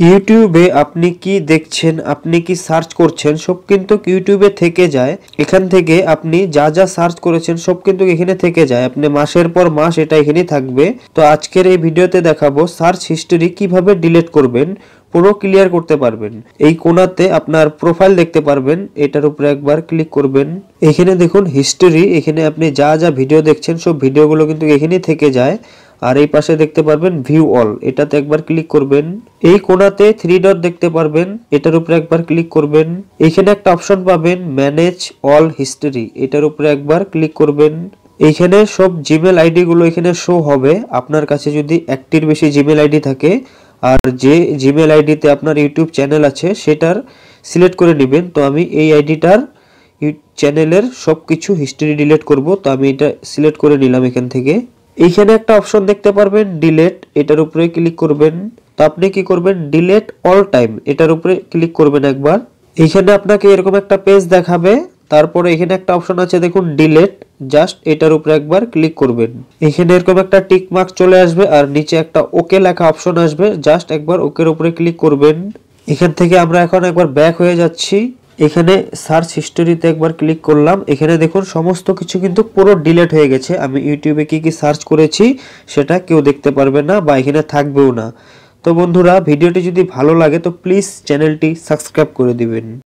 ইউটিউবে আপনি কি দেখছেন, আপনি কি সার্চ করছেন, সব কিন্তু ইউটিউবে থেকে যায়। এখান থেকে আপনি যা যা সার্চ করেছেন সব কিন্তু এখানে থেকে যায়। আপনি মাসের পর মাস এটা এখানে থাকবে। তো আজকের এই ভিডিওতে দেখাবো সার্চ হিস্টরি কিভাবে ডিলিট করবেন, পুরো ক্লিয়ার করতে পারবেন। এই কোণাতে আপনার প্রোফাইল দেখতে পারবেন, এটার উপরে একবার ক্লিক করবেন। এখানে দেখুন হিস্টরি, এখানে আপনি যা যা ভিডিও দেখছেন সব ভিডিওগুলো কিন্তু এখানে থেকে যায়। আর এই পাশে দেখতে পারবেন ভিউ অল, এটাতে একবার ক্লিক করবেন। এই কোণাতে 3 ডট দেখতে পারবেন, এটার উপরে একবার ক্লিক করবেন। এখানে একটা অপশন পাবেন ম্যানেজ অল হিস্টরি, এটার উপরে একবার ক্লিক করবেন। এইখানে সব জিমেল আইডি গুলো এখানে শো হবে। আপনার কাছে যদি একটির বেশি জিমেল আইডি থাকে আর যে জিমেল আইডিতে আপনার ইউটিউব চ্যানেল আছে সেটার সিলেক্ট করে নেবেন। তো আমি এই আইডিটার চ্যানেলের সবকিছু হিস্টরি ডিলিট করব, তো আমি এটা সিলেক্ট করে নিলাম। এখান থেকে এইখানে একটা অপশন দেখতে পারবেন ডিলিট, এটার উপরে ক্লিক করবেন। তো আপনি কি করবেন, ডিলিট অল টাইম, এটার উপরে ক্লিক করবেন একবার। এইখানে আপনাকে এরকম একটা পেজ দেখাবে। তারপরে এখানে একটা অপশন আছে দেখুন ডিলিট, জাস্ট এটার উপরে একবার ক্লিক করবেন। এখানে এরকম একটা টিক মার্ক চলে আসবে আর নিচে একটা ওকে লেখা অপশন আসবে, জাস্ট একবার ওকের উপরে ক্লিক করবেন। এখান থেকে আমরা এখন একবার ব্যাক হয়ে যাচ্ছি। এখানে সার্চ হিস্টরিতে একবার ক্লিক করলাম। এখানে দেখুন সমস্ত কিছু কিন্তু পুরো ডিলিট হয়ে গেছে। আমি ইউটিউবে কি কি সার্চ করেছি সেটা কেউ দেখতে পারবে না বা এখানে থাকবেও না। তো বন্ধুরা, ভিডিওটি যদি ভালো লাগে তো প্লিজ চ্যানেলটি সাবস্ক্রাইব করে দিবেন।